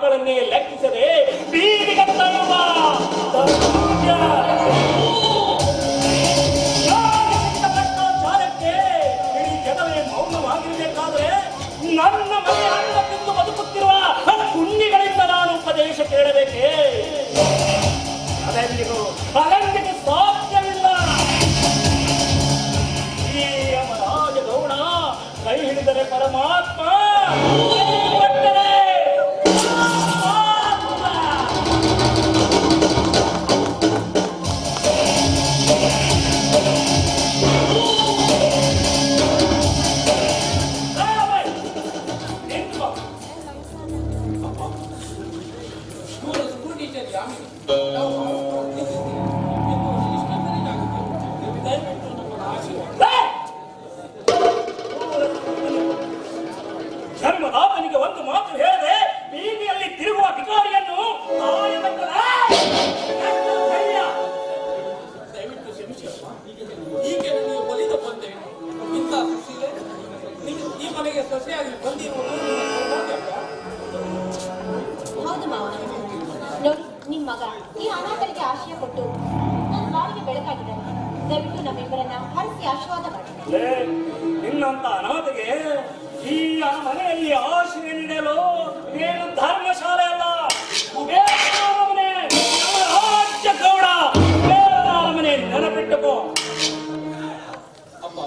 ಮಕ್ಕಳನ್ನೇ ಲೆಕ್ಕಿಸದೆ ಬೀದಿಗೆ ತಳ್ಳುವ ಚಾರಕ್ಕೆ ಇಡೀ ಜಗವೇ ಮೌನವಾಗಿರಬೇಕಾದ್ರೆ ನನ್ನ ಮನೆ ಅನ್ನ ತಿಂದು ಬದುಕುತ್ತಿರುವ ಪುಣ್ಯಗಳಿಂದ ನಾನು ಉಪದೇಶ ಕೇಳಬೇಕೇ? ಅದೆಂದಿಗೂ ಸಾಧ್ಯವಿಲ್ಲ. ಈ ಯಮರಾಜ ಗೌಡ ಕೈ ಹಿಡಿದರೆ ಪರಮಾತ್ಮ, ಧರ್ಮದಾತನಿಗೆ ಒಂದು ಮಾತು ಹೇಳಿದೆ, ಬೀದಿಯಲ್ಲಿ ತಿರುಗುವ ಅಧಿಕಾರಿಯನ್ನು ದಯವಿಟ್ಟು ಕ್ಷಮಿಸಪ್ಪ. ಹೀಗೆ ನನಗೆ ಬಲಿದ ಬಂದೆ. ಇಂಥ ಸುಶೀಲೆ ಈ ಮನೆಗೆ ಸೊಸೆಯಾಗಿ ಬಂದಿರುವುದು ಹೌದು ಮಾವ. ನೋಡಿ, ನಿಮ್ಮ ಮಗ ಈ ಅನಾಥರಿಗೆ ಆಶ್ರಯ ಕೊಟ್ಟು ನನ್ನ ಬಾಳಿಗೆ ಬೆಳಕಾಗಿದ್ದಾರೆ. ದಯವಿಟ್ಟು ನಮ್ಮಿಬ್ಬರನ್ನ ಹರಿಸಿ ಆಶೀರ್ವಾದ ಮಾಡಿ. ನಿನ್ನಂತ ಅನಾಥಗೆ ಈ ಮನೆಯಲ್ಲಿ ಆಶ್ರಯ ನೀಡಲು ಏನು ಧರ್ಮಶಾಲೆ ಅಲ್ಲ, ರಾಜ್ಯ ಗೌಡ ಮನೆ ನೆನಪಿಟ್ಟುಕೋ. ಅಪ್ಪ,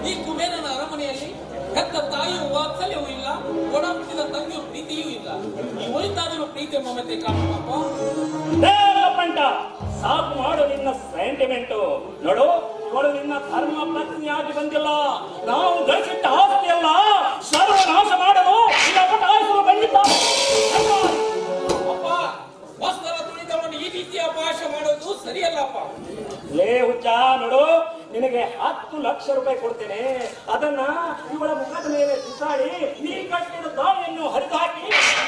ಈ ಕುಬೇರನ ಅರಮನೆಯಲ್ಲಿ ಹೆತ್ತ ತಾಯಿಯೂ ವಾತ್ಸಲ್ಯವೂ ಇಲ್ಲ, ಒಡ ಹುಟ್ಟಿದ ತಂಗಿಯೂ ಪ್ರೀತಿಯೂ ಇಲ್ಲ. ಈ ಉಳಿತಾದರೂ ಪ್ರೀತಿ ಮಮತೆ ಕಾಣಪ್ಪ. ಸಾಕು ಮಾಡು ನಿನ್ನ ಸೆಂಟಿಮೆಂಟು. ನೋಡು, ಇವಳು ನಿನ್ನ ಧರ್ಮ ಪತ್ನಿಯಾಗಿ ಬಂದಿಲ್ಲ. ನಾವು ಗಳಿಸಿಟ್ಟ ಆಸ್ತಿಯಲ್ಲ ಸರ್ವನಾಶ ಮಾಡಲು ಪಟಾಯಿಸಲು ಬಂದಿದ್ದ. ಅಪ್ಪ, ವಸ್ತ್ರ ತುಳಿದವನು ಈ ರೀತಿಯ ಭಾಷೆ ಮಾಡೋದು ಸರಿಯಲ್ಲಪ್ಪ. ಲೇ ಹುಚ್ಚ, ನೋಡು, ನಿನಗೆ 10 ಲಕ್ಷ ರೂಪಾಯಿ ಕೊಡ್ತೇನೆ. ಅದನ್ನ ಇವಳ ಮುಖದ ಮೇಲೆ ಸುಸಾಡಿ ನೀ ಕಟ್ಟಿದ ತಾಳಿಯನ್ನು ಹರಿದು ಹಾಕಿ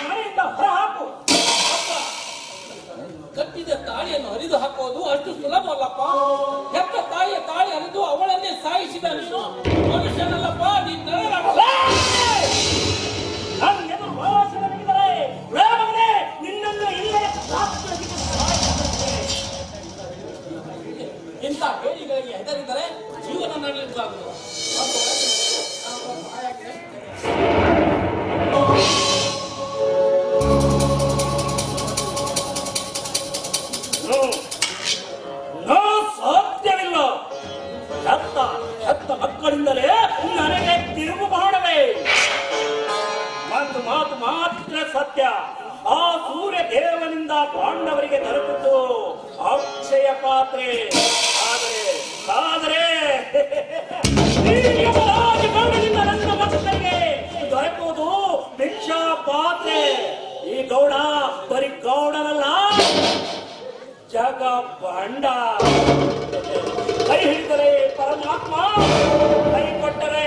ಮನೆಯಿಂದ ಹೊರ ಹಾಕು. ಕಟ್ಟಿದ ತಾಳಿಯನ್ನು ಹರಿದು ಹಾಕೋದು ಅಷ್ಟು ಸುಲಭ ಅಲ್ಲಪ್ಪ. ಹೆತ್ತ ತಾಯಿಯ ತಾಳಿ ಹರಿದು ಅವಳನ್ನೇ ಸಾಯಿಸಿದ ನೀನು ಮನುಷ್ಯನಲ್ಲಪ್ಪ. ನಿನ್ನನ್ನು ಇಲ್ಲೇ ಇಂಥ ಬೇಡಿಗಳಿಗೆ ಹೆದರಿದರೆ ಜೀವನ ನಡೆಯಲಾಗುವುದು. ಸಾಧ್ಯವಿಲ್ಲ. ಹೆತ್ತ ಮಕ್ಕಳಿಂದಲೇ ನನಗೆ ತಿರುಗು ಮಾಡವೇ. ಒಂದು ಮಾತು ಮಾತ್ರ ಸತ್ಯ, ಆ ಸೂರ್ಯ ದೇವನಿಂದ ಪಾಂಡವರಿಗೆ ದೊರಕಿತು ಅಕ್ಷಯ ಪಾತ್ರೆ. ಆದರೆ ಗೌಡನಿಂದ ನನ್ನ ಮಕ್ಕಳಿಗೆ ದೊರಕುವುದು ಭಿಕ್ಷಾ ಪಾತ್ರೆ. ಈ ಗೌಡ ಬರೀ ಗೌಡನಲ್ಲ, ಜಗ ಬಂಡ. ಕೈ ಹಿಡಿದರೆ ಪರಮಾತ್ಮ, ಕೈ ಕೊಟ್ಟರೆ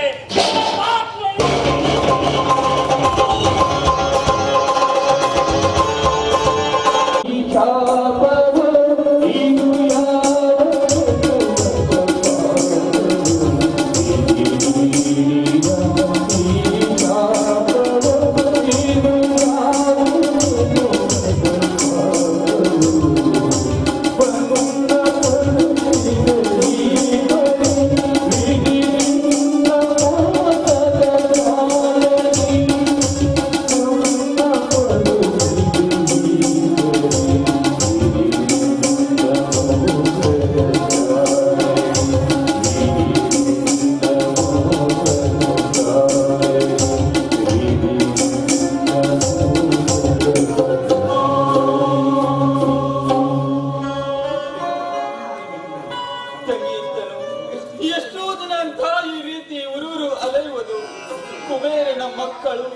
ಮಕ್ಕಳು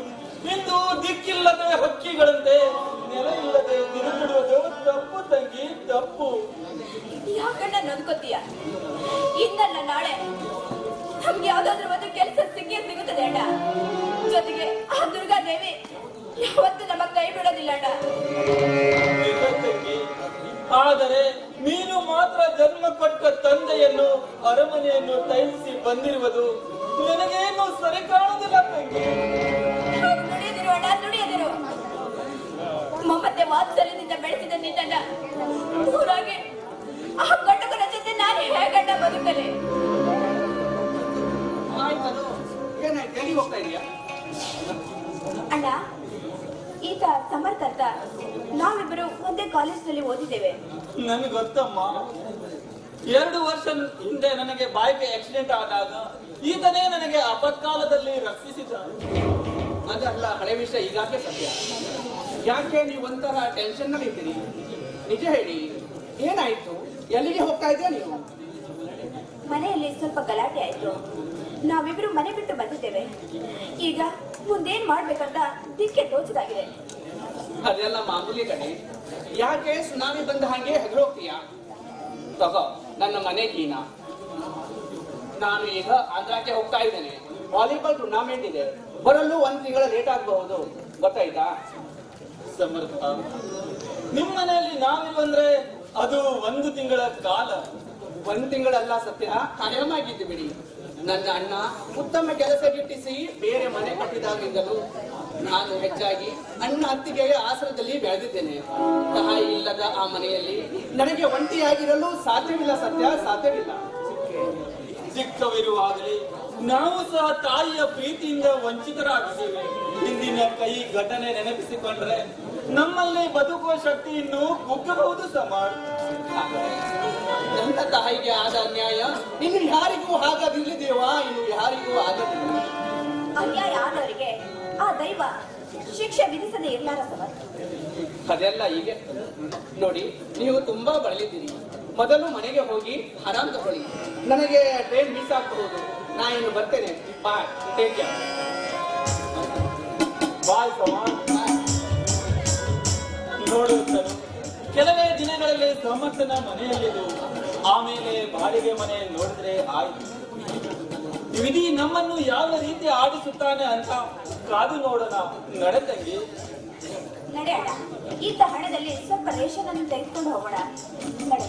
ಇಂದು ದಿಕ್ಕಿಲ್ಲದೆ ಹಕ್ಕಿಗಳಂತೆ ನೆಲ ಇಲ್ಲದೆ ದಿನಬಿಡುವುದು ತಪ್ಪು ತಂಗಿ, ತಪ್ಪು. ಯಾಕಣ್ಣ ನೊಂದ್ಕೋತೀಯ? ಇಂದಲ್ಲ ನಾಳೆ ನಮ್ಗೆ ಯಾವ್ದಾದ್ರು ಒಂದು ಕೆಲಸ ಸಿಗುತ್ತದೆ ಅಣ್ಣ. ಜೊತೆಗೆ ಆ ದುರ್ಗಾದೇವಿ ಯಾವತ್ತು ನಮ್ಮ ಕೈ ಬಿಡೋದಿಲ್ಲ ಅಣ್ಣ. ಆದರೆ ನೀನು ಮಾತ್ರ ಜನ್ಮ ಕೊಟ್ಟ ತಂದೆಯನ್ನು ಅರಮನೆಯನ್ನು ತೈಸಿ ಬಂದಿರುವುದು ನನಗೇನು ಸರಿ ಕಾಣುವುದಿಲ್ಲ ತಂಗಿ. ನುಡಿಯದಿರು ಅಣ್ಣ, ನುಡಿಯದಿರು. ಮಮತೆ ವಾತ್ಸಲ್ಯದಿಂದ ಬೆಳೆಸಿದ ನಿನ್ನನ್ನ ಊರಾಗೆ ಆ ಗಂಡಕನ ಜೊತೆ ನಾನು ಹೇಗಣ್ಣ ಬದುಕಲೆ? ಆಯ್ತಲ್ಲ, ಏನಾಯ್ತು? ಎಲ್ಲಿಗೆ ಹೋಗ್ತಾ ಇದೀಯಾ? ಅಣ್ಣ, ಈತ ಸಮರ್ಥ ಅಂತ ನಾವಿಬ್ಬರು ಒಂದೇ ಕಾಲೇಜ್ನಲ್ಲಿ ಓದಿದ್ದೇವೆ. ನನಗೆ ಗೊತ್ತಮ್ಮ, 2 ವರ್ಷ ಹಿಂದೆ ನನಗೆ ಬಾಯಿಗೆ ಆಕ್ಸಿಡೆಂಟ್ ಆದಾಗ ಈತನೇ ನನಗೆ ಆಪತ್ಕಾಲದಲ್ಲಿ ರಕ್ಷಿಸಿದ. ಅದಲ್ಲ ಹಳೆ ವಿಷಯ, ಈಗಾಗಲೇ ಸತ್ಯ. ಯಾಕೆ ನೀವು ಒಂಥರ ಟೆನ್ಷನ್ ನಲ್ಲಿ ಇದ್ದೀರಿ? ನಿಜ ಹೇಳಿ, ಏನಾಯ್ತು? ಎಲ್ಲಿಗೆ ಹೋಗ್ತಾ ಇದ್ದೀರಾ ನೀವು? ಮನೆಯಲ್ಲಿ ಸ್ವಲ್ಪ ಗಲಾಟೆ ಆಯ್ತು. ನಾವಿಬ್ರು ಮನೆ ಬಿಟ್ಟು ಬಂದಿದ್ದೇವೆ. ಈಗ ಮುಂದೇನ್ ಮಾಡ್ಬೇಕಂತ ದಿಕ್ಕೆ ತೋಚದಾಗಿದೆ. ಅದೆಲ್ಲ ಮಾಮೂಲಿ ಕಡೆ. ಯಾಕೆ ಸುನಾಮಿ ಬಂದ ಹಾಗೆ ಹೆದರೋಗ್ತೀಯಾ? ತಗೋ, ನನ್ನ ಮನೆ ಕೀನಾ. ನಾನು ಈಗ ಆಂಧ್ರಕ್ಕೆ ಹೋಗ್ತಾ ಇದ್ದೇನೆ. ವಾಲಿಬಾಲ್ ಟೂರ್ನಾಮೆಂಟ್ ಇದೆ, ಬರಲು 1 ತಿಂಗಳ ಲೇಟ್ ಆಗಬಹುದು. ಗೊತ್ತಾಯ್ತಾ? ಸಮರ್ಥ, ನಿಮ್ಮ ಮನೆಯಲ್ಲಿ ನಾವಿರುವಂದ್ರೆ ಅದು 1 ತಿಂಗಳ ಕಾಲ. 1 ತಿಂಗಳಲ್ಲ ಸತ್ಯ, ಕಾಯಮಾಗಿದ್ದು ಬಿಡಿ. ನನ್ನ ಅಣ್ಣ ಉತ್ತಮ ಕೆಲಸ ಗಿಟ್ಟಿಸಿ ಬೇರೆ ಮನೆ ಕಟ್ಟಿದಾಗಿಂದಲೂ ನಾನು ಹೆಚ್ಚಾಗಿ ಅಣ್ಣ ಅತ್ತಿಗೆಯ ಆಸರದಲ್ಲಿ ಬೆಳೆದಿದ್ದೇನೆ. ತಾಯಿ ಇಲ್ಲದ ಆ ಮನೆಯಲ್ಲಿ ನನಗೆ ಒಂಟಿಯಾಗಿರಲು ಸಾಧ್ಯವಿಲ್ಲ ಸತ್ಯ, ಸಾಧ್ಯವಿಲ್ಲ. ಚಿಕ್ಕವಿರುವಾಗಲೇ ನಾವು ಸಹ ತಾಯಿಯ ಪ್ರೀತಿಯಿಂದ ವಂಚಿತರಾಗಿದ್ದೇವೆ. ಹಿಂದಿನ ಕೈ ಘಟನೆ ನೆನಪಿಸಿಕೊಂಡ್ರೆ ನಮ್ಮಲ್ಲಿ ಬದುಕುವ ಶಕ್ತಿ ಇನ್ನು ಕುಗ್ಗಬಹುದು. ಸಮಾಜ ನನ್ನ ತಾಯಿಗೆ ಆದ ಅನ್ಯಾಯ ಇನ್ನು ಯಾರಿಗೂ ಆಗದಿಲ್ಲದೇವಾ? ಇನ್ನು ಯಾರಿಗೂ ಆಗದಿಲ್ಲ. ಅನ್ಯಾಯ ಆದವರಿಗೆ ಆ ದೈವ ಶಿಕ್ಷೆ ವಿಧಿಸದೆ ಇರ್ಲಾರ ಸಮರ್ಥ. ಅದೆಲ್ಲ ಹೀಗೆ ನೋಡಿ, ನೀವು ತುಂಬಾ ಬಳಲಿದ್ದೀರಿ. ಮೊದಲು ಮನೆಗೆ ಹೋಗಿ ಆರಾಮ್ ತಗೊಳ್ಳಿ. ನನಗೆ ಟ್ರೈನ್ ಮಿಸ್ ಆಗಬಹುದು. ನಾ ಇನ್ನು ಬರ್ತೇನೆ. ಬಾಯ್, ಟೇಕ್ ಕೇರ್. ಬಾಯ್ ಸಮಾಜ್. ನೋಡುತ್ತನು, ಕೆಲವೇ ದಿನಗಳಲ್ಲಿ ಸಮರ್ಥನ ಮನೆಯಲ್ಲಿದ್ದು ಆಮೇಲೆ ಬಾಡಿಗೆ ಮನೆ ನೋಡಿದ್ರೆ ಆಯ್ತು. ವಿಧಿ ನಮ್ಮನ್ನು ಯಾವ ರೀತಿ ಆಡಿಸುತ್ತಾನೆ ಅಂತ ಕಾದು ನೋಡೋಣ. ನಡೆತಂಗಿ ನಡೆಯೋಣ. ಈತ ಹಣದಲ್ಲಿ ಸ್ವಲ್ಪ ರೇಷನ್ ಅನ್ನು ತೆಗೆದುಕೊಂಡು ಹೋಗೋಣ. ನಡೆ.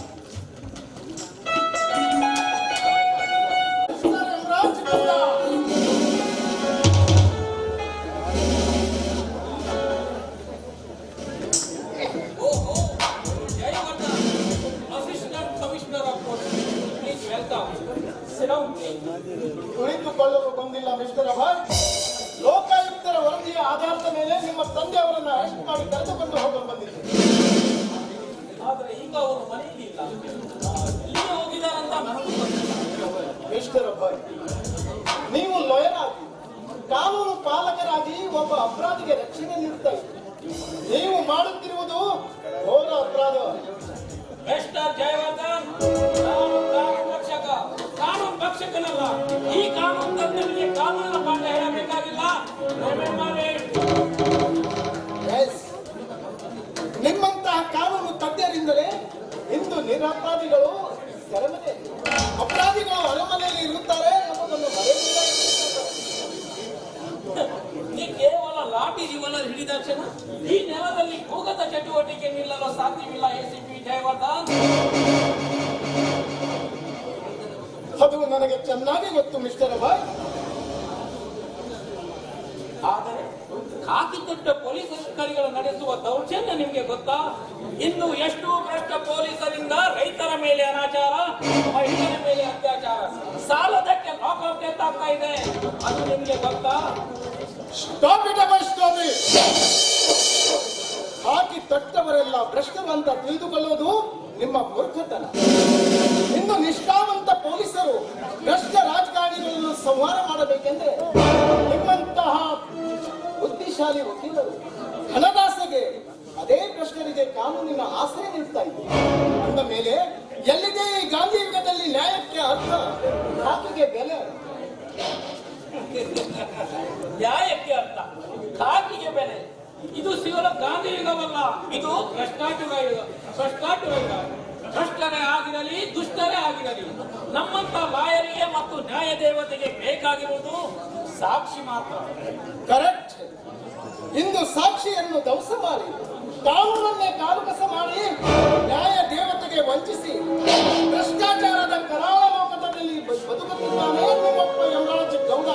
ಕುಳಿತುಕೊಳ್ಳಲು ಬಂದಿಲ್ಲ ಮಿಸ್ಟರ್ ಅಭಯ್. ಲೋಕಾಯುಕ್ತರ ವರದಿಯ ಆಧಾರದ ಮೇಲೆ ನಿಮ್ಮ ತಂದೆ ಅವರನ್ನು ಅರೆಸ್ಟ್ ಮಾಡಿ ಕರೆದುಕೊಂಡು ಹೋಗಲು ಬಂದಿದ್ದೆ. ಆದ್ರೆ ಈಗ ಅವರು ಮನೆಯಲ್ಲಿ ಇಲ್ಲ. ಎಲ್ಲಿಗೆ ಹೋಗಿದಾರಂತ ನನಗೂ ಗೊತ್ತಿಲ್ಲ. ಮಿಸ್ಟರ್ ಅಭಯ್, ನೀವು ಲಾಯರ್ ಆಗಿ ಕಾನೂನು ಪಾಲಕರಾಗಿ ಒಬ್ಬ ಅಪರಾಧಿಗೆ ರಕ್ಷಣೆ ನೀಡುತ್ತಾ ಇದ್ದೀರಿ. ನೀವು ಮಾಡುತ್ತಿರುವುದು ಘೋರ ಅಪರಾಧ. ಮಿಸ್ಟರ್ ಜಯವರ್ಧನ್, ನಾನು ಕಾನೂನು ರಕ್ಷಕ, ಕಾನೂನು ಭಕ್ಷಕನಲ್ಲ. ಈ ಕಾನೂನು ತಜ್ಞರಿಗೆ ಕಾನೂನಿನ ಪಾಠ ಹೇಳಬೇಕಾಗಿಲ್ಲ. ಎಸ್, ನಿಮ್ಮಂತಹ ಕಾನೂನು ತಜ್ಞರಿಂದಲೇ ಇಂದು ನಿರಪರಾಧಿಗಳು ಸೆರೆಮನೆ, ಅಪರಾಧಿಗಳು ಅರಮನೆಯಲ್ಲಿ ಇರುತ್ತಾರೆ ಎಂಬುದನ್ನು ಮರೆಯಲಿಲ್ಲ. ನೀ ಕೇವಲ ಲಾಠಿ ರಿವಾಲ್ವರ್ ಹಿಡಿದ ಕ್ಷಣ ಈ ನೆಲದಲ್ಲಿ ಭೂಗತ ಚಟುವಟಿಕೆ ನಿಲ್ಲಲು ಸಾಧ್ಯವಿಲ್ಲ. ಎಸಿಪಿ ಜಯವರ್ಧನ್, ಅದು ನನಗೆ ಚೆನ್ನಾಗಿ ಗೊತ್ತು ಮಿಸ್ಟರ್ ಅಭಯ್. ಆದರೆ ಖಾಕಿ ತೊಟ್ಟ ಪೊಲೀಸ್ ಅಧಿಕಾರಿಗಳು ನಡೆಸುವ ದೌರ್ಜನ್ಯ ನಿಮ್ಗೆ ಗೊತ್ತಾ? ಇನ್ನು ಎಷ್ಟು ಭ್ರಷ್ಟ ಪೊಲೀಸರಿಂದ ರೈತರ ಮೇಲೆ ಅನಾಚಾರ, ಮಹಿಳೆಯರ ಮೇಲೆ ಅತ್ಯಾಚಾರ, ಸಾಲದಕ್ಕೆ ಲಾಕೌಟ್ ಡೆತ್ ಆಗ್ತಾ ಇದೆ. ಅದು ನಿಮ್ಗೆ ಗೊತ್ತಾ? Stop it Abhay, stop it. ಹಾಕಿ ತಟ್ಟವರೆಲ್ಲ ಭ್ರಷ್ಟರು ಅಂತ ತಿಳಿದುಕೊಳ್ಳುವುದು ನಿಮ್ಮ ಮೂರ್ಖತನ. ಇನ್ನು ನಿಷ್ಠಾವಂತ ಪೊಲೀಸರು ಭ್ರಷ್ಟ ರಾಜಕಾರಣಿಗಳನ್ನು ಸಂಹಾರ ಮಾಡಬೇಕೆಂದ್ರೆ ನಿಮ್ಮಂತಹ ಬುದ್ಧಿಶಾಲಿ ವಕೀಲರು ಹಣದಾಸೆಗೆ ಅದೇ ಭ್ರಷ್ಟರಿಗೆ ಕಾನೂನಿನ ಆಶ್ರಯ ನೀಡ್ತಾ ಇದ್ದಾರೆ. ಅಂದ ಮೇಲೆ ಎಲ್ಲಿದೆ ಈ ಗಾಂಧಿ ಯುಗದಲ್ಲಿ ನ್ಯಾಯಕ್ಕೆ ಅರ್ಥ, ಖಾಕಿಗೆ ಬೆಲೆ? ನ್ಯಾಯಕ್ಕೆ ಅರ್ಥ, ಖಾಕಿಗೆ ಬೆಲೆ. ಇದು ಸಿಗಲು ಗಾಂಧಿ ಯುಗವಲ್ಲ, ಇದು ಭ್ರಷ್ಟಾಚಾರ ಯುಗ. ಭ್ರಷ್ಟಾಚಾರ ಯುಗ. ಭ್ರಷ್ಟರೇ ಆಗಿರಲಿ, ದುಷ್ಟರೇ ಆಗಿರಲಿ, ನಮ್ಮಂತ ಲಾಯರಿಗೆ ಮತ್ತು ನ್ಯಾಯ ದೇವತೆಗೆ ಬೇಕಾಗಿರುವುದು ಸಾಕ್ಷಿ ಮಾತ್ರ. ಕರೆಕ್ಟ್. ಇಂದು ಸಾಕ್ಷಿಯನ್ನು ಧ್ವಂಸ ಮಾಡಿ, ಕಾನೂನನ್ನೇ ಕಾಲುಕಸ ಮಾಡಿ, ನ್ಯಾಯ ದೇವತೆಗೆ ವಂಚಿಸಿ ಭ್ರಷ್ಟಾಚಾರದ ಕರಾಳ ಲೋಕದಲ್ಲಿ ಬದುಕುತ್ತಿದ್ದಾನೆ ನಿಮ್ಮಪ್ಪ ಯಮರಾಜ ಗೌಡ.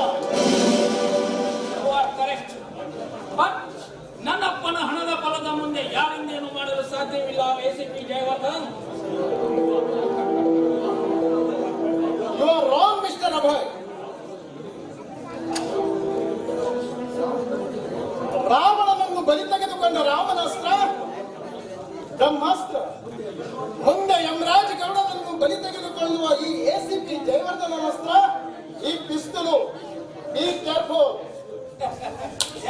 ಕರೆಕ್ಟ್. ಬಟ್ ನನ್ನಪ್ಪನ ಹಣದ ಫಲದ ಮುಂದೆ ಯಾರಿಂದೇನು ಮಾಡಲು ಸಾಧ್ಯವಿಲ್ಲ. ACP Jayavardhan, you are wrong mister Abhay. ರಾವಣನನ್ನು ಬಲಿ ತೆಗೆದುಕೊಂಡ ರಾಮನಾಸ್ತ್ರ ಬ್ರಹ್ಮಾಸ್ತ್ರ. ಮುಂದೆ ಯಮರಾಜ್ ಗೌಡನನ್ನು ಬಲಿ ತೆಗೆದುಕೊಳ್ಳುವ ಈ ಎಸಿಪಿ ಜಯವರ್ಧನ ಅಸ್ತ್ರ ಈ ಪಿಸ್ತೂಲು. Be careful.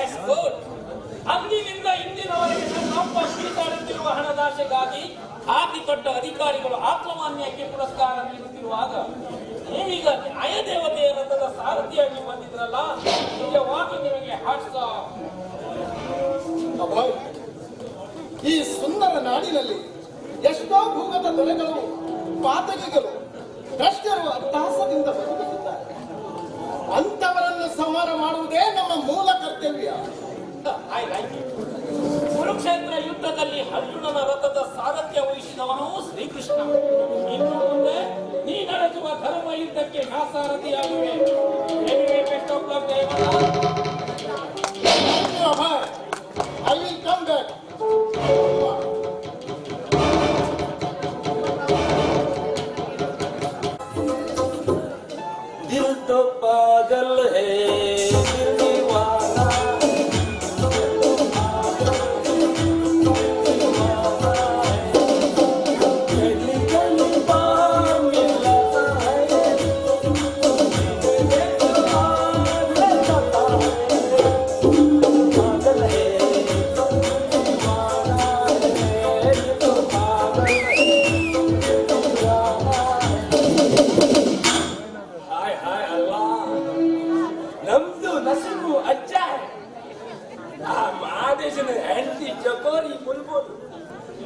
Yes good. ಅಂದಿನಿಂದ ಇಂದಿನವರೆಗೆ ನನ್ನಪ್ಪ ಕಿಡಿದಾಡುತ್ತಿರುವ ಹಣದಾಶೆಗಾಗಿ ಹಾಕಿಕೊಟ್ಟ ಅಧಿಕಾರಿಗಳು ಆತ್ಮಮಾನ್ಯಕ್ಕೆ ಪುರಸ್ಕಾರ ನೀಡುತ್ತಿರುವಾಗ ನೀವೀಗ ನ್ಯಾಯದೇವತೆಯ ರಥದ ಸಾರಥಿಯಾಗಿ ಬಂದಿದ್ರಲ್ಲ, ನಿಜವಾಗಿ ನಿಮಗೆ ಹಾಟ್ಸ್ ಆಫ್. ಅಭಯ್, ಈ ಸುಂದರ ನಾಡಿನಲ್ಲಿ ಎಷ್ಟೋ ಭೂಗತ ದೊರೆಗಳು, ಪಾತಕಿಗಳು, ಭ್ರಷ್ಟರು ಅಟ್ಟಹಾಸದಿಂದ ಬದುಕುತ್ತಿದ್ದಾರೆ. ಅಂತವರನ್ನು ಸಂಹಾರ ಮಾಡುವುದೇ ನಮ್ಮ ಮೂಲ ಕರ್ತವ್ಯ. I like it. ಕುರುಕ್ಷೇತ್ರ ಯುದ್ಧದಲ್ಲಿ ಅರ್ಜುನನ ರಥದ ಸಾರಥ್ಯ ವಹಿಸಿದವನು ಶ್ರೀಕೃಷ್ಣ. ಇನ್ನು ಮುಂದೆ ನೀ ನಡೆಸುವ ಧರ್ಮ ಯುದ್ಧಕ್ಕೆ ನಾ ಸಾರಥಿಯಾಗಿವೆ. Best of luck Jayavardhan. Abhay, I will come back. दिल तो पागल है दिल दीवाना गली गली बार मिलता है पागल है दीवाना है तो पागल है हाय हाय अल्लाह ನಮ್ದು ನಸೀಬು ಅಜ್ಜ ಆ ಮಹಾದೇಶನ ಹೆಂಡತಿ ಚಕೋರಿ ಬುಲ್ಬುಲ್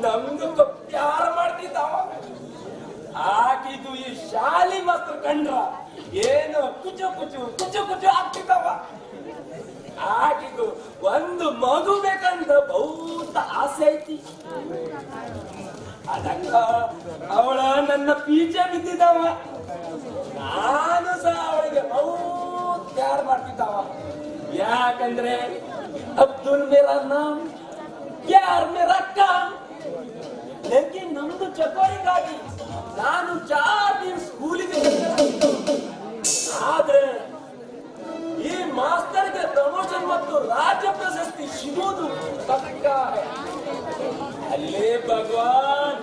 ನಮ್ದು ಪ್ಯಾರ ಮಾಡ್ತಿದ್ದಾವ. ಆಕಿದು ಈ ಶಾಲಿ ಮಾತ್ರ ಕಂಡ್ರ ಏನು ಕುಚು ಕುಚು ಕುಚು ಕುಚು ಆಗ್ತಿದ್ದಾವ. ಆಕಿದು ಒಂದು ಮಗು ಬೇಕಂತ ಬಹುತ ಆಸೆ ಐತಿ. ಅದಕ್ಕ ಅವಳ ನನ್ನ ಪೀಚೆ ಬಿದ್ದಿದ್ದಾವ. ನಾನು ಸಹ ಅವಳಿಗೆ ಬಹುತ್ ಪ್ಯಾರ ಮಾಡ್ತಿದ್ದಾವ. ಯಾಕಂದ್ರೆ ಅಬ್ದುಲ್ ಮೇರಾ ನಾಮ್, ಯಾರ್ ಮೇರಾ ಕಾಮ್. ಲೇಕಿನ್ ನಮ್ದು ಚಕೋರಿಗಾಗಿ ನಾನು 4 ದಿನ ಸ್ಕೂಲಿಗೆ ಆದ್ರೆ ಈ ಮಾಸ್ತರ್ಗೆ ಪ್ರಮೋಷನ್ ಮತ್ತು ರಾಜ್ಯ ಪ್ರಶಸ್ತಿ ಸಿಗುವುದು ಪಕ್ಕ. ಅಲ್ಲೇ ಭಗವಾನ್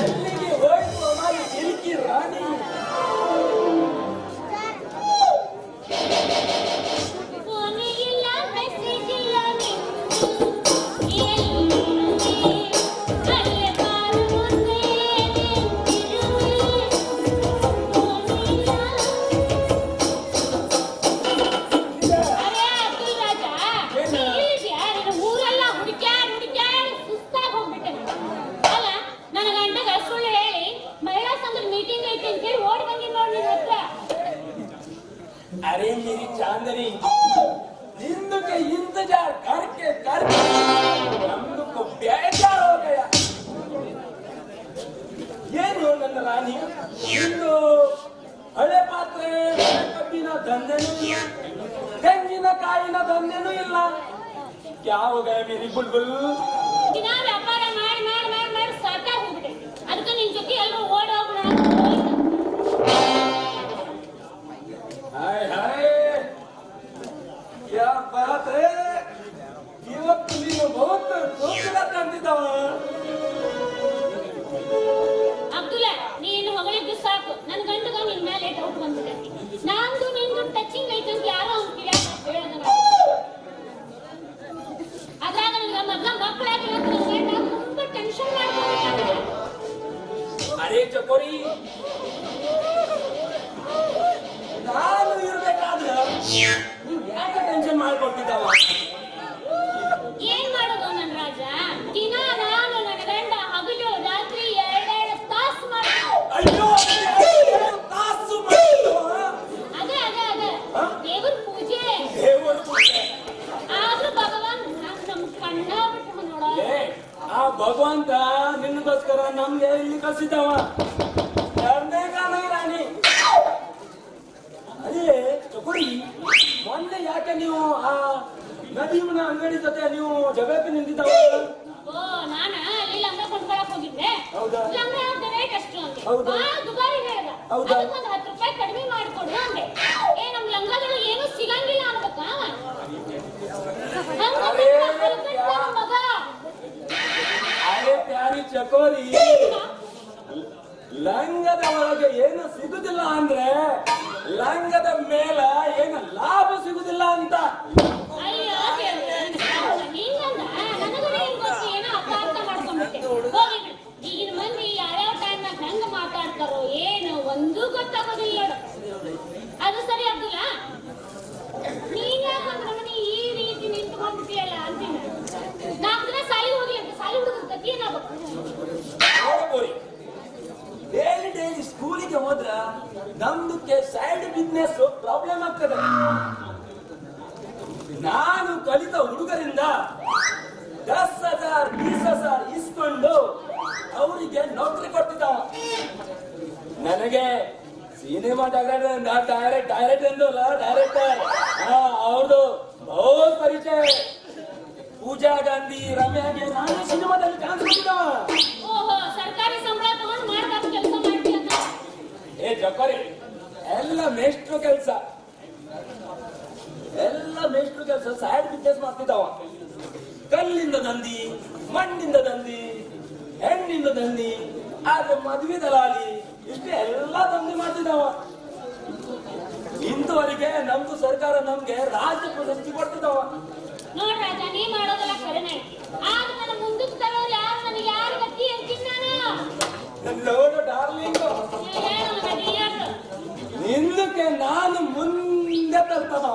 ಎಲ್ಲಿಗೆ ಹೋಯ್ತು ಹಮಾರಿ ದಿಲ್ ಕಿ ರಾಣಿ. अरे मेरी चांदनी, जिंदू के इंतजार करके करके हम को बेजार हो गया. ಏನು ನನ್ನ ರಾಣಿ, ಇಂದು ಹಳೆ ಪಾತ್ರೆ ಕಬ್ಬಿನ ದಂಧೆನೂ ಇಲ್ಲ, ತೆಂಗಿನಕಾಯಿನ ದಂಧೆನೂ ಇಲ್ಲ. क्या हो गया मेरी बुलबुल? ದಿನ ವ್ಯಾಪಾರ ಮಾಡಿ ಮಾಡಿ ಮಾಡಿ ಮಾಡಿ ಸಾಕಾಗಿ ಹೋಗ್ಬಿಟ್ಟೆ. ಅದಕ್ಕೆ ನಿನ್ ಜೊತೆ ಎಲ್ಲರೂ ಓಡಿ ಹೋಗ್ಬಿಡೋಣ. हाय हाय क्या बात है. ಇವತ್ತು ನೀನು ಬಹುತ್ ಕೂದಲ ತಂದಿದ್ದಾವ. ಅಬ್ದುಲ್ಲ, ನೀನು ಹೊಗಳಿದ್ದು ಸಾಕು. ನನ್ನ ಗಂಡಗ ನಿನ್ ಮೇಲೆ ಡೌಟ್ ಬಂದ್ಬಿಟ್ಟೆ. ನಂದು ನಿಂದು ಟಚಿಂಗ್ ಐತೆ ಅಂತ ಯಾರೋ ಅಂತೀರ ಹೇಳೋದನ್ನ. ಅದ್ರಾಗ ನನಗೆ ಮೊದ್ಲ ಮಕ್ಕಳಾಗಿಲ್ಲ ಅಂತ ನನ್ನ ಗಂಡ ತುಂಬಾ ಟೆನ್ಷನ್ ಮಾಡ್ಕೊಂಡಿದ್ದಾನೆ. ಅರೆ ಚಕೋರಿ, ನಾನು ಇರ್ಬೇಕಾದ್ರೆ ನೀವ್ ಯಾಕೆ ಟೆನ್ಷನ್ ಮಾಡ್ಕೊಳ್ತಿದ್ದಾವ? ಏನ್ ಮಾಡೋದು ನನ್ನ ರಾಜ? ದಿನ ನಾನು ನನ್ನ ಗಂಡ ಹಗಲು ರಾತ್ರಿ 2 ತಾಸು ಮಾಡ್ತೀವಿ. ಅಯ್ಯೋ, ತಾಸು ಮಾಡಿದ್ದು ಅದೇ ಅದೇ ಅದೇ ದೇವ್ರ ಪೂಜೆ. ದೇವರ ಪೂಜೆ. ಆದ್ರೂ ಭಗವಾನ್ ನಮ್ ಕಣ್ಣ ಬಿಟ್ಟು ನೋಡ. ಏ, ಆ ಭಗವಂತ ನಿನ್ನಗೋಸ್ಕರ ನಮ್ಗೆ ಇಲ್ಲಿ ಕಳಿಸಿದ್ದಾವ. ಎರಡನೇ ಕಾಲ ರಾಣಿ. ಅದೇ ಚಕೋರಿ, ಮೊನ್ನೆ ಯಾಕೆ ನೀವು ಆ ಪ್ರದೀಪ್ನ ಅಂಗಡಿ ಜೊತೆ ನೀವು ಜಗಳಕ್ಕೆ ನಿಂತಿದ್ದಾವ. ಓ ನಾನ ಅಲ್ಲಿ ಲಂಗ ಕೊಂಡ್ಕೊಳಕ್ ಹೋಗಿದ್ದೆ. ಹೌದಾ? ಲಂಗ ರೇಟ್ ಅಷ್ಟು ಅಂತ ಹೌದಾ? ದುಬಾರಿ ಹೇಳ್ದ. ಹೌದಾ? ಅದಕ್ಕೊಂದು 10 ರೂಪಾಯಿ ಕಡಿಮೆ ಮಾಡಿಕೊಡು ಅಂದೆ. ನಮ್ ಲಂಗಗಳು ಏನು ಸಿಗಂಗಿಲ್ಲ ಅನ್ಬೇಕಾ? ಅರೆ ಅರೆ ಪ್ಯಾರಿ ಚಕೋರಿ, ಲಂಗದ ಒಳಗೆ ಏನು ಸಿಗುದಿಲ್ಲ ಅಂದ್ರೆ ಲಂಗದ ಮೇಲ ಏನು ಲಾಭ ಸಿಗುದಿಲ್ಲ ಅಂತ. ಅಯ್ಯೋ ಹಿಂಗಂದ ನನಗೂ ಏನ್ ಗೊತ್ತು, ಏನೋ ಅಪಾರ್ಥ ಮಾಡ್ಕೊಂಡ್ಬಿಟ್ಟೆ. ಹೋಗಿ ಬಿಡು. ಈಗಿನ ಮಂದಿ ಯಾವ್ಯಾವ ಟೈಮ್ನಾಗ ಹೆಂಗ ಮಾತಾಡ್ತಾರೋ ಏನು ಒಂದು ಗೊತ್ತಾಗೋದಿಲ್ಲ ನೋಡು. ಅದು ಸರಿ ಅಬ್ದುಲ್ಲ, ನೀನ್ ಯಾಕಂದ್ರೆ ಈ ರೀತಿ ನಿಂತ್ಕೊಂಡ್ಬಿಟ್ಟಿಯಲ್ಲ ಅಂತೀನಿ. 4 ದಿನ ಸಾಲಿ ಹೋಗಿ ಅಂತ ಸಾಲಿ ಹುಡುಗರ ಕತಿ ಏನಾಗಬೇಕು? ಡೈಲಿ ಸ್ಕೂಲಿಗೆ ಹೋದ್ರ ನಮ್ದು ಸೈಡ್ ಬಿಸ್ನೆಸ್ ಪ್ರಾಬ್ಲಮ್ ಆಗ್ತದೆ. ನಾನು ಕಲಿತ ಹುಡುಗರಿಂದ 10,000 20,000 ಇಸ್ಕೊಂಡು ಅವರಿಗೆ ನೌಕರಿ ಕೊಟ್ಟಿದ್ದಾವ. ನನಗೆ ಸಿನಿಮಾ ಡೈರೆಕ್ಟ್ ಎಂದಲ್ಲ ಡೈರೆಕ್ಟರ್ ಅವ್ರದ್ದು ಬಹುತ್ ಪರಿಚಯ. ಪೂಜಾ ಗಾಂಧಿ, ರಮ್ಯಾಗೆ ನಾನು ಸಿನಿಮಾದಲ್ಲಿ ಚಾನ್ಸ್ ಕೊಟ್ಟಿದ್ದಾವ. ಓಹೋ, ಸರ್ಕಾರಿ ಸಂಬಳ ತಗೊಂಡು ಮಾಡ್ಬೇಕು ಕೆಲಸ ಮಾಡ್ತೀಯ ಅಂತ. ಏ ಜಕೋರಿ, ಎಲ್ಲ ಮೇಷ್ಟ್ರು ಕೆಲಸ, ಎಲ್ಲ ಮೇಷ್ಟ್ರು ಕೆಲಸ. ಸೈಡ್ ಬಿಸ್ನೆಸ್ ಮಾಡ್ತಿದ್ದಾವ. ಕಲ್ಲಿಂದ ದಂಧಿ, ಮಣ್ಣಿಂದ ದಂಧಿ, ಹೆಣ್ಣಿಂದ ದಂಧಿ, ಆದ್ರೆ ಮದ್ವೆ ದಲಾಲಿ, ಇಷ್ಟೇ ಎಲ್ಲ ದಂಧಿ ಮಾಡ್ತಿದ್ದಾವ. ಇಂಥವರಿಗೆ ನಮ್ದು ಸರ್ಕಾರ ನಮ್ಗೆ ರಾಜ್ಯ ಪ್ರಶಸ್ತಿ ಕೊಡ್ತಿದ್ದಾವ. ನೋಡ್ ರಾಜ, ನೀ ಮಾಡೋದೆಲ್ಲ ಕರೆನೆ. ಆಗ ನನ್ನ ಮುಂದಕ್ಕೆ ತರೋರು ಯಾರು, ನನಗೆ ಯಾರು ಗತಿ ಅಂತೀನಿ ನಾನು. ನೋಡು ಡಾರ್ಲಿಂಗ್, ಹೇಳು ನನಗೆ ಯಾರು? ನಿಂದಕ್ಕೆ ನಾನು ಮುಂದೆ ತರ್ತದ,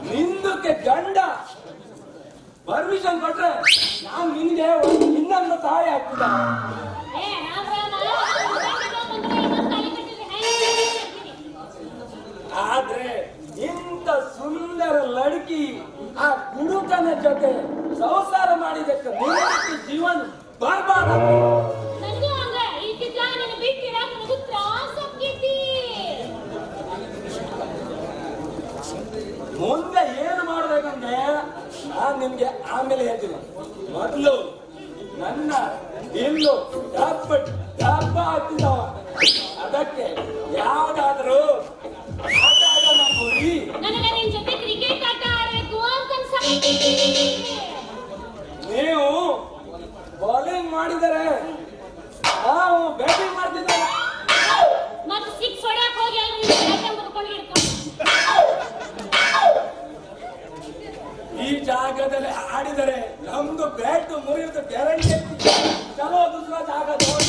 ನಿಂದಕ್ಕೆ ಗಂಡ ಪರ್ಮಿಷನ್ ಕೊಟ್ರೆ ನಾನು ನಿನ್ಗೆ ಇನ್ನೊಂದು ಸಹಾಯ ಆಗ್ತಿದ್ದ. ಆದ್ರೆ ಇಂಥ ಸುಂದರ ಲಡ್ಕಿ ಆ ಕುಡುಕನ ಜೊತೆ ಸಂಸಾರ ಮಾಡಿದಕ್ಕೆ ನಿನ್ನ ಜೀವನ ಬರ್ಬಾದ. ನನಗೂ ಹಂಗ ಈಗಿದ್ದ ನನ್ನ ಬಿಟ್ಟಿರಾಕ ನನಗೂ ತ್ರಾಸ ಆಗ್ತೈತಿ. ಮುಂದೆ ಏನು ಮಾಡ್ಬೇಕಂದ್ರೆ ನಾನ್ ನಿಮ್ಗೆ ಆಮೇಲೆ ಹೇಳ್ತೀನಿ. ಮೊದಲು ನನ್ನ ಇಲ್ಲು ಡಬ್ಬ ಆಗ್ತಿದ್ದಾವ. ಅದಕ್ಕೆ ಯಾವ್ದಾದ್ರು ಆಟ ಆಡೋಣ ಕೊಡಿ. ನನಗೆ ನಿನ್ ಜೊತೆ ಕ್ರಿಕೆಟ್ ಆಟ ಆಡ್ಬೇಕು ಅಂತ ಅನ್ಸಾಕತ್ತೈತಿ. ನೀವು ಬೌಲಿಂಗ್ ಮಾಡಿದರೆ ನಾವು ಬ್ಯಾಟಿಂಗ್ ಮಾಡ್ತಿದ್ದೇವೆ. ಮತ್ತೆ 6 ಹೊಡ್ಯಾಕ್ ಹೋಗಿ ಅಲ್ಲಿ ಬ್ಯಾಟ್ ಬರ್ಕೊಂಡು ಹಿಡ್ಕೊಂಡು ಈ ಜಾಗದಲ್ಲಿ ಆಡಿದರೆ ನಮ್ದು ಬ್ಯಾಟ್ ಮುರಿಯೋದು ಗ್ಯಾರಂಟಿ. ಚಲೋ ದುಸ್ರಾ ಜಾಗ ನೋಡಿ